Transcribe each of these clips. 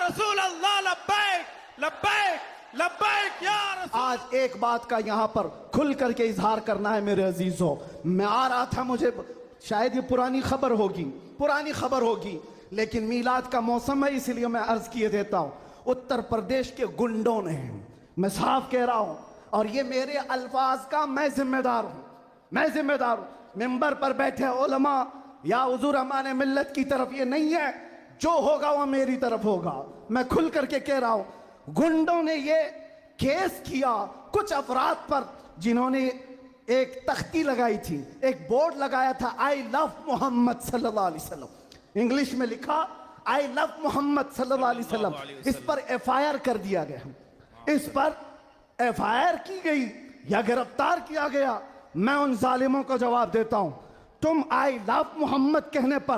रसूल अल्लाह लब्बैक लब्बैक लब्बैक या रसूल। आज एक बात का यहाँ पर खुल करके इजहार करना है मेरे अजीजों। मैं आ रहा था, मुझे शायद ये पुरानी खबर होगी, लेकिन मीलाद का मौसम है इसलिए मैं अर्ज किए देता हूँ। उत्तर प्रदेश के गुंडों ने, मैं साफ कह रहा हूँ, और ये मेरे अल्फाज का मैं जिम्मेदार हूँ। मिंबर पर बैठे उलमा या हुजूर अमान मिल्लत की तरफ ये नहीं है, जो होगा वह मेरी तरफ होगा। मैं खुल करके कह रहा हूँ, गुंडों ने ये केस किया कुछ अफराद पर जिन्होंने एक तख्ती लगाई थी, एक बोर्ड लगाया था, आई लव मोहम्मद सल्लल्लाहु अलैहि वसल्लम, इंग्लिश में लिखा आई लव मोहम्मद सल्लल्लाहु अलैहि वसल्लम। इस पर एफआईआर कर दिया गया, इस पर एफआईआर की गई या गिरफ्तार किया गया। मैं उन जालिमों को जवाब देता हूं, तुम आई लव मोहम्मद कहने पर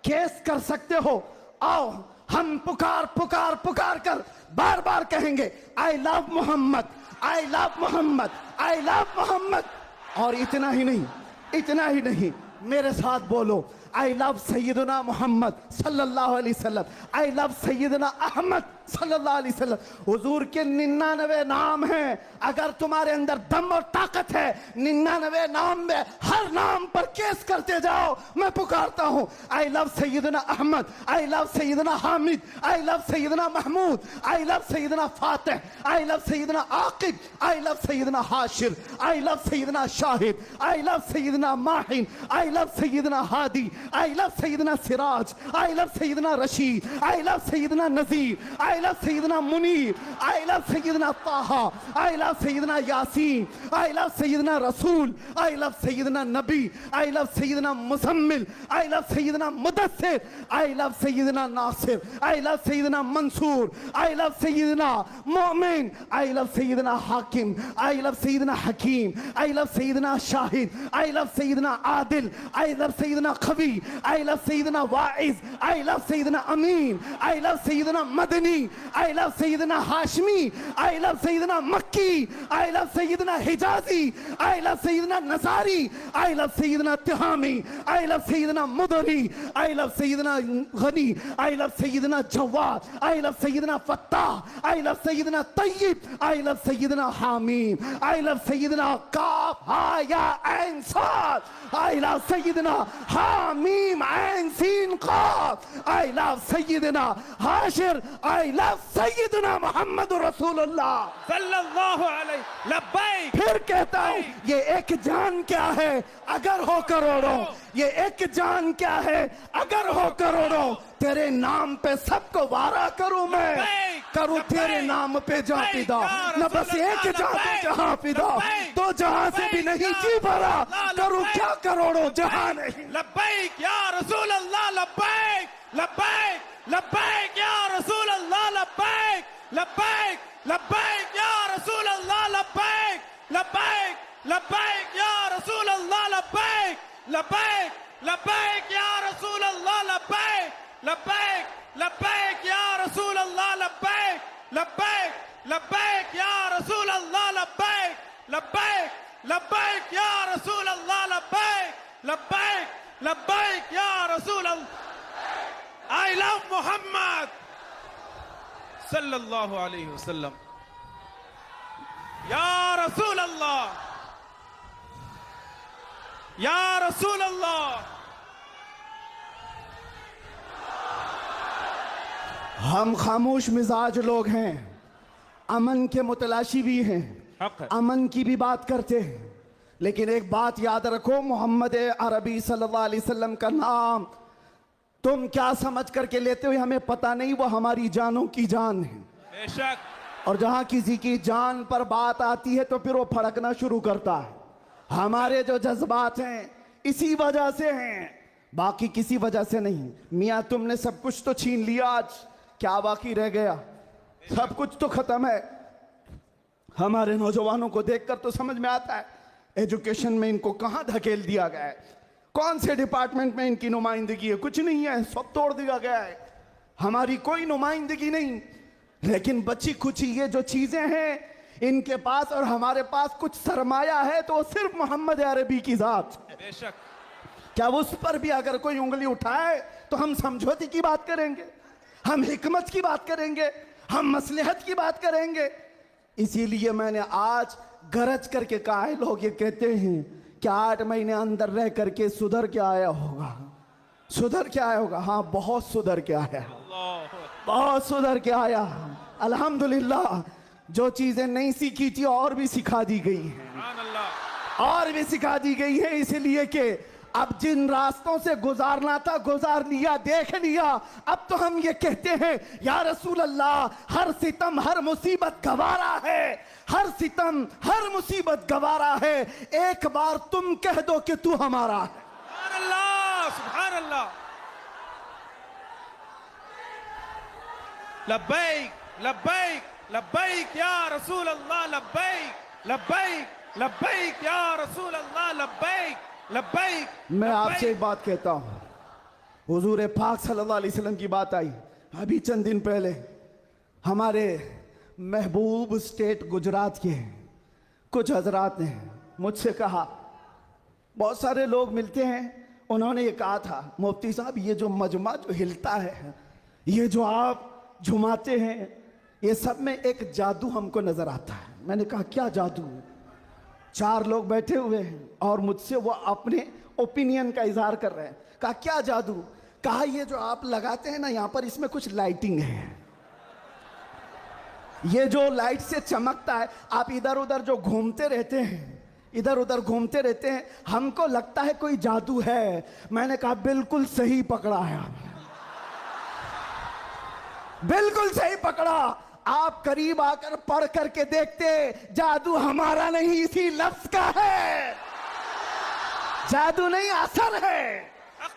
केस कर सकते हो, आओ हम पुकार कर बार बार कहेंगे I love Mohammad, I love Mohammad, I love Mohammad. और इतना ही नहीं, मेरे साथ बोलो, आई लव सैयदना मोहम्मद सल्लल्लाहु अलैहि वसल्लम, आई लव सैयदना अहमद सल्लल्लाहु अलैहि वसल्लम। हुजूर के 99 नाम हैं, अगर तुम्हारे अंदर दम और ताकत है 99 नाम में हर नाम पर केस करते जाओ। मैं पुकारता हूं, I love Sayyidina Ahmad, I love Sayyidina Hamid, I love Sayyidina Mahmud, I love Sayyidina Fatih, I love Sayyidina Aqib, I love Sayyidina Hashir, I love Sayyidina Shahid, I love Sayyidina Mahin, I love Sayyidina Hadi, I love Sayyidina Siraj, I love Sayyidina Rashid, I love Sayyidina Nazir, I love Sayyidina Munir, I love Sayyidina Taha, I love Sayyidina Yasin, I love Sayyidina Rasool, I love Syedna Nabi, I love Sayyidina Muzammil, I love Sayyidina Mudassir, I love Sayyidina Nasir, I love Sayyidina Mansoor, I love Sayyidina Momin, I love Sayyidina Hakim, I love Sayyidina Hakeem, I love Sayyidina Shahid, I love Sayyidina Adil, I love Sayyidina Khabi, I love Sayyidina Waiz, I love Sayyidina Amin, I love Sayyidina Madani, I love Sayyidina Hashmi, I love Sayyidina Makki, I love Sayyidina Hijazi, I love Sayyidina nursery, I love Sayyidina Tihami, I love Sayyidina Mudri, I love Sayyidina Ghani, I love Sayyidina Jawad, I love Sayyidina Fattah, I love Sayyidina Tayyab, I love Sayyidina Hamim, I love Sayyidina काफ हा या ऐन साद, I love Sayyidina Hamim ऐन सीन काफ, I love Sayyidina Hashir, I love Sayyidina Muhammad रसूलुल्लाह सल्लल्लाहु अलैहि लब्बैक। फिर कहता हूं, ये एक जान क्या है अगर हो करोड़ों, ये एक जान क्या है अगर हो करोड़ों, तेरे नाम पे सबको वारा करूं मैं, करूं तेरे नाम पे जहां फिदा, न बस एक जहां पे जहां फिदा, दो जहां से भी नहीं जी भरा, करूं क्या करोड़ों जहां नहीं। लब्बैक या रसूल अल्लाह लब्बैक लब्बैक लब्बैक या रसूल अल्लाह लब्बैक लब्बैक लब्बैक या रसूल अल्लाह लब्बैक लब्बैक लब्बैक या रसूल अल्लाह लब्बैक लब्बैक लब्बैक या रसूल अल्लाह लब्बैक लब्बैक लब्बैक या रसूल अल्लाह लब्बैक लब्बैक लब्बैक या रसूल अल्लाह लब्बैक लब्बैक लब्बैक या रसूल अल्लाह लब्बैक लब्बैक लब्बैक या रसूल अल्लाह। आई लव मोहम्मद सल्लल्लाहु अलैहि वसल्लम या रसूल अल्लाह या रसूल अल्लाह। हम खामोश मिजाज लोग हैं, अमन के मुतलाशी भी हैं, अमन की भी बात करते हैं, लेकिन एक बात याद रखो, मोहम्मद अरबी सल्लल्लाहु अलैहि वसल्लम का नाम तुम क्या समझ करके लेते हो हमें पता नहीं, वो हमारी जानों की जान है बेशक। और जहां किसी की जान पर बात आती है तो फिर वो फड़कना शुरू करता है। हमारे जो जज्बात हैं इसी वजह से हैं, बाकी किसी वजह से नहीं। मियाँ तुमने सब कुछ तो छीन लिया, आज क्या बाकी रह गया? सब कुछ तो खत्म है। हमारे नौजवानों को देखकर तो समझ में आता है एजुकेशन में इनको कहां धकेल दिया गया है, कौन से डिपार्टमेंट में इनकी नुमाइंदगी है, कुछ नहीं है, सब तोड़ दिया गया है, हमारी कोई नुमाइंदगी नहीं। लेकिन बची खुची ये जो चीजें हैं इनके पास और हमारे पास कुछ सरमाया है तो वो सिर्फ मोहम्मद अरबी की जात। बेशक। क्या उस पर भी अगर कोई उंगली उठाए तो हम समझौते की बात करेंगे? हम हिकमत की बात करेंगे, हम मसलहत की बात करेंगे। इसीलिए मैंने आज गरज करके कहा है। लोग ये कहते हैं कि 8 महीने अंदर रह करके सुधर के आया होगा, सुधर के आया होगा। हाँ, बहुत सुधर के आया, बहुत सुधर के आया। अल्हम्दुलिल्लाह, जो चीजें नहीं सीखी थी और भी सिखा दी गई हैं, और भी सिखा दी गई है। इसलिए कि अब जिन रास्तों से गुजारना था गुजार लिया, देख लिया। अब तो हम ये कहते हैं, या रसूल अल्लाह, हर सितम हर मुसीबत गवारा है, हर सितम हर मुसीबत गवारा है। एक बार तुम कह दो कि तू हमारा है। सुभान अल्लाह, सुभान अल्लाह। लब्बैक लब्बैक लब्बैक या रसूल अल्लाह, लब्बैक लब्बैक लब्बैक या रसूल अल्लाह, लब्बैक लब्बैक। मैं आपसे एक बात कहता हूं, हुजूर पाक सल्लल्लाहु अलैहि वसल्लम की बात आई अभी चंद दिन पहले। हमारे महबूब स्टेट गुजरात के कुछ हजरात ने मुझसे कहा, बहुत सारे लोग मिलते हैं, उन्होंने ये कहा था, मुफ्ती साहब ये जो मजमा जो हिलता है, ये जो आप झुमाते हैं, ये सब में एक जादू हमको नजर आता है। मैंने कहा क्या जादू? 4 लोग बैठे हुए हैं और मुझसे वो अपने ओपिनियन का इजहार कर रहे हैं। कहा क्या जादू? कहा ये जो आप लगाते हैं ना यहाँ पर, इसमें कुछ लाइटिंग है, ये जो लाइट से चमकता है, आप इधर उधर जो घूमते रहते हैं, इधर उधर घूमते रहते हैं, हमको लगता है कोई जादू है। मैंने कहा बिल्कुल सही पकड़ा है आपने, बिल्कुल सही पकड़ा। आप करीब आकर पढ़ करके देखते, जादू हमारा नहीं इसी लफ्ज का है। जादू नहीं, असर है,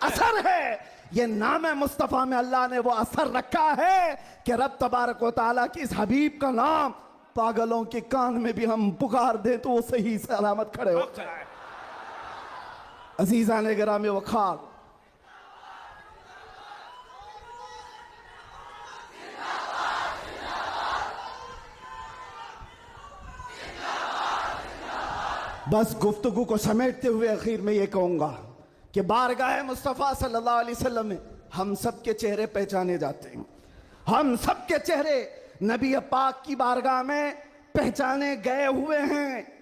असर है। ये नाम मुस्तफा में अल्लाह ने वो असर रखा है कि रब तबारक व तआला की इस हबीब का नाम पागलों के कान में भी हम पुकार दे तो वो सही सलामत खड़े हो जाए। अजीजा ने गिरामी वखार, बस गुफ्तगू को समेटते हुए आखिर में ये कहूंगा कि बारगाह मुस्तफ़ा सल्लल्लाहु अलैहि वसल्लम में हम सब के चेहरे पहचाने जाते हैं। हम सब के चेहरे नबी पाक की बारगाह में पहचाने गए हुए हैं।